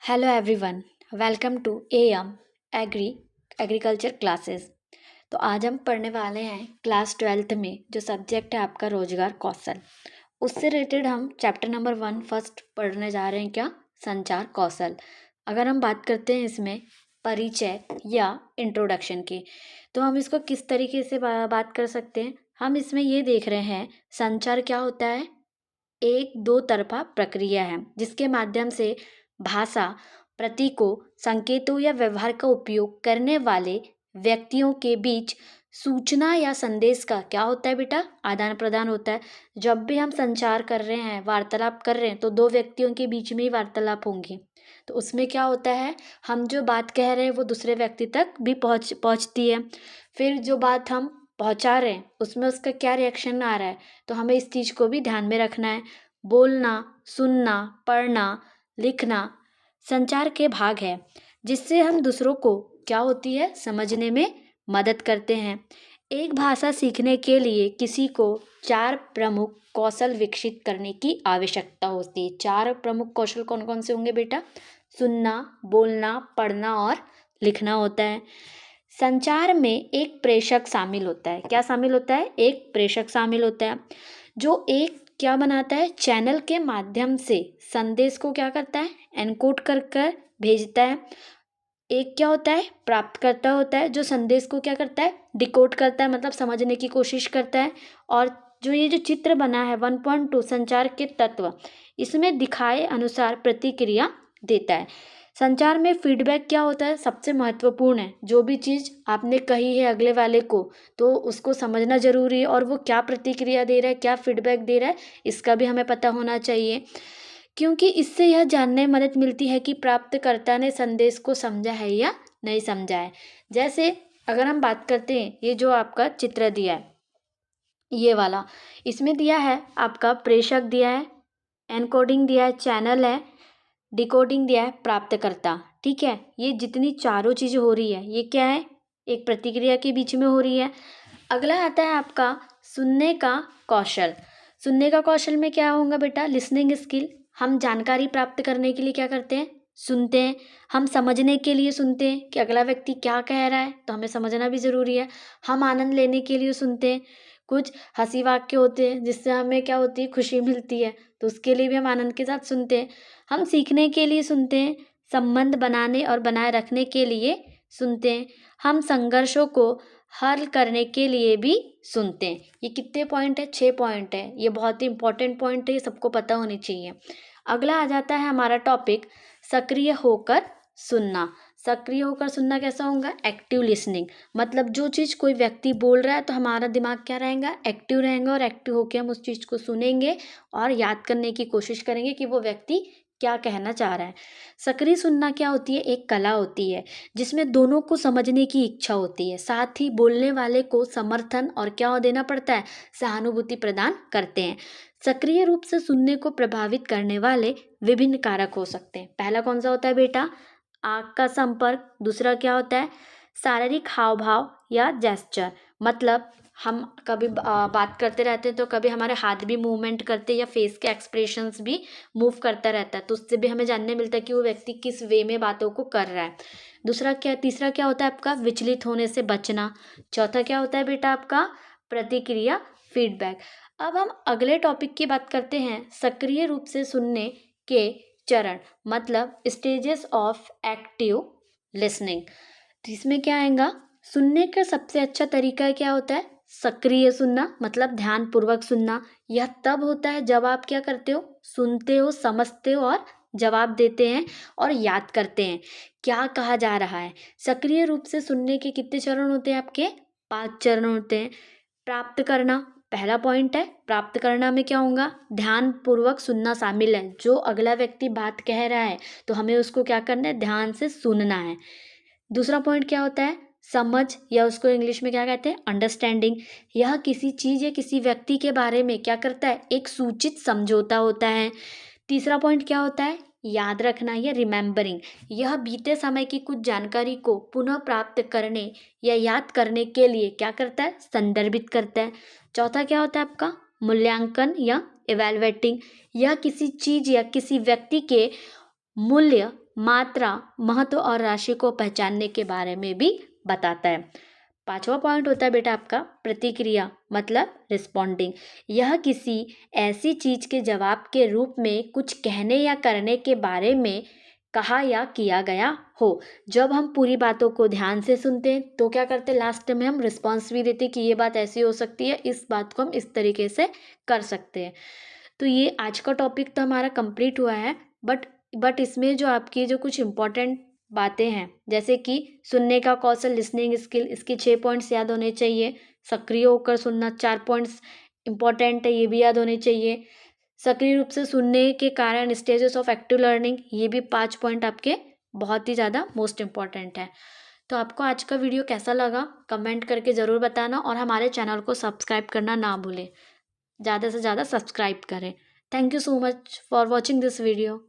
Hello everyone, welcome to AM agriculture classes. तो आज हम पढ़ने वाले हैं क्लास 12th में जो सब्जेक्ट है आपका रोजगार कौशल। उससे रिलेटेड हम चैप्टर नंबर 1 फर्स्ट पढ़ने जा रहे हैं, क्या संचार कौशल। अगर हम बात करते हैं इसमें परिचय या इंट्रोडक्शन की, तो हम इसको किस तरीके से बात कर सकते हैं। हम इसमें ये देख रहे हैं संचार क्या होता है, एक दो तरफा प्रक्रिया है जिसके माध्यम से भाषा, प्रतीकों, संकेतों या व्यवहार का उपयोग करने वाले व्यक्तियों के बीच सूचना या संदेश का क्या होता है बेटा, आदान प्रदान होता है। जब भी हम संचार कर रहे हैं, वार्तालाप कर रहे हैं, तो दो व्यक्तियों के बीच में ही वार्तालाप होंगी। तो उसमें क्या होता है, हम जो बात कह रहे हैं वो दूसरे व्यक्ति तक भी पहुंचती है। फिर जो बात हम पहुंचा रहे हैं उसमें उसका क्या रिएक्शन आ रहा है, तो हमें इस चीज़ को भी ध्यान में रखना है। बोलना, सुनना, पढ़ना, लिखना संचार के भाग है जिससे हम दूसरों को क्या होती है समझने में मदद करते हैं। एक भाषा सीखने के लिए किसी को 4 प्रमुख कौशल विकसित करने की आवश्यकता होती है। 4 प्रमुख कौशल कौन कौन से होंगे बेटा? सुनना, बोलना, पढ़ना और लिखना होता है। संचार में एक प्रेषक शामिल होता है। क्या शामिल होता है? एक प्रेषक शामिल होता है जो एक क्या बनाता है, चैनल के माध्यम से संदेश को क्या करता है, एनकोड कर कर भेजता है। एक क्या होता है, प्राप्तकर्ता होता है जो संदेश को क्या करता है, डिकोड करता है, मतलब समझने की कोशिश करता है। और जो ये जो चित्र बना है 1.2 संचार के तत्व, इसमें दिखाए अनुसार प्रतिक्रिया देता है। संचार में फीडबैक क्या होता है, सबसे महत्वपूर्ण है। जो भी चीज़ आपने कही है अगले वाले को, तो उसको समझना जरूरी है और वो क्या प्रतिक्रिया दे रहा है, क्या फीडबैक दे रहा है, इसका भी हमें पता होना चाहिए। क्योंकि इससे यह जानने में मदद मिलती है कि प्राप्तकर्ता ने संदेश को समझा है या नहीं समझा है। जैसे अगर हम बात करते हैं, ये जो आपका चित्र दिया है, ये वाला, इसमें दिया है आपका प्रेषक दिया है, एनकोडिंग दिया है, चैनल है, डिकोडिंग दिया है, प्राप्तकर्ता। ठीक है, ये जितनी चारों चीज़ें हो रही है ये क्या है, एक प्रतिक्रिया के बीच में हो रही है। अगला आता है आपका सुनने का कौशल। सुनने का कौशल में क्या होगा बेटा, लिसनिंग स्किल। हम जानकारी प्राप्त करने के लिए क्या करते हैं, सुनते हैं। हम समझने के लिए सुनते हैं कि अगला व्यक्ति क्या कह रहा है, तो हमें समझना भी ज़रूरी है। हम आनंद लेने के लिए सुनते हैं। कुछ हंसी वाक्य होते हैं जिससे हमें क्या होती है, खुशी मिलती है, तो उसके लिए भी हम आनंद के साथ सुनते हैं। हम सीखने के लिए सुनते हैं, संबंध बनाने और बनाए रखने के लिए सुनते हैं। हम संघर्षों को हल करने के लिए भी सुनते हैं। ये कितने पॉइंट है, 6 पॉइंट है। ये बहुत ही इंपॉर्टेंट पॉइंट है, ये सबको पता होनी चाहिए। अगला आ जाता है हमारा टॉपिक सक्रिय होकर सुनना। सक्रिय होकर सुनना कैसा होगा, एक्टिव लिसनिंग। मतलब जो चीज़ कोई व्यक्ति बोल रहा है तो हमारा दिमाग क्या रहेगा, एक्टिव रहेगा, और एक्टिव होकर हम उस चीज़ को सुनेंगे और याद करने की कोशिश करेंगे कि वो व्यक्ति क्या कहना चाह रहा है। सक्रिय सुनना क्या होती है, एक कला होती है जिसमें दोनों को समझने की इच्छा होती है, साथ ही बोलने वाले को समर्थन और क्या देना पड़ता है, सहानुभूति प्रदान करते हैं। सक्रिय रूप से सुनने को प्रभावित करने वाले विभिन्न कारक हो सकते हैं। पहला कौन सा होता है बेटा, आँख का संपर्क। दूसरा क्या होता है, शारीरिक हाव भाव या जेस्चर। मतलब हम कभी बात करते रहते हैं तो कभी हमारे हाथ भी मूवमेंट करते हैं या फेस के एक्सप्रेशंस भी मूव करता रहता है, तो उससे भी हमें जानने मिलता है कि वो व्यक्ति किस वे में बातों को कर रहा है। तीसरा क्या होता है आपका, विचलित होने से बचना। चौथा क्या होता है बेटा आपका, प्रतिक्रिया, फीडबैक। अब हम अगले टॉपिक की बात करते हैं, सक्रिय रूप से सुनने के चरण, मतलब स्टेजेस ऑफ एक्टिव लिसनिंग। इसमें क्या आएगा, सुनने का सबसे अच्छा तरीका क्या होता है, सक्रिय सुनना, मतलब ध्यान पूर्वक सुनना। यह तब होता है जब आप क्या करते हो, सुनते हो, समझते हो और जवाब देते हैं और याद करते हैं क्या कहा जा रहा है। सक्रिय रूप से सुनने के कितने चरण होते हैं आपके, 5 चरण होते हैं। प्राप्त करना पहला पॉइंट है। प्राप्त करना में क्या होगा, ध्यान पूर्वक सुनना शामिल है। जो अगला व्यक्ति बात कह रहा है तो हमें उसको क्या करना है, ध्यान से सुनना है। दूसरा पॉइंट क्या होता है, समझ, या उसको इंग्लिश में क्या कहते हैं, अंडरस्टैंडिंग। यह किसी चीज़ या किसी व्यक्ति के बारे में क्या करता है, एक सूचित समझौता होता है। तीसरा पॉइंट क्या होता है, याद रखना या रिमेम्बरिंग। यह बीते समय की कुछ जानकारी को पुनः प्राप्त करने या याद करने के लिए क्या करता है, संदर्भित करता है। चौथा क्या होता है आपका, मूल्यांकन या इवैल्यूएटिंग। यह किसी चीज़ या किसी व्यक्ति के मूल्य मात्रा, महत्व और राशि को पहचानने के बारे में भी बताता है। 5वां पॉइंट होता है बेटा आपका प्रतिक्रिया, मतलब रिस्पॉन्डिंग। यह किसी ऐसी चीज के जवाब के रूप में कुछ कहने या करने के बारे में कहा या किया गया हो। जब हम पूरी बातों को ध्यान से सुनते हैं तो क्या करते हैं, लास्ट में हम रिस्पॉन्स भी देते हैं कि ये बात ऐसी हो सकती है, इस बात को हम इस तरीके से कर सकते हैं। तो ये आज का टॉपिक तो हमारा कंप्लीट हुआ है, बट इसमें जो आपकी जो कुछ इम्पोर्टेंट बातें हैं, जैसे कि सुनने का कौशल, लिसनिंग स्किल, इसके 6 पॉइंट्स याद होने चाहिए। सक्रिय होकर सुनना, 4 पॉइंट्स इंपॉर्टेंट है, ये भी याद होने चाहिए। सक्रिय रूप से सुनने के कारण स्टेजेस ऑफ एक्टिव लर्निंग, ये भी 5 पॉइंट आपके बहुत ही ज़्यादा मोस्ट इम्पॉर्टेंट है। तो आपको आज का वीडियो कैसा लगा कमेंट करके ज़रूर बताना, और हमारे चैनल को सब्सक्राइब करना ना भूलें। ज़्यादा से ज़्यादा सब्सक्राइब करें। Thank you so much for watching this video.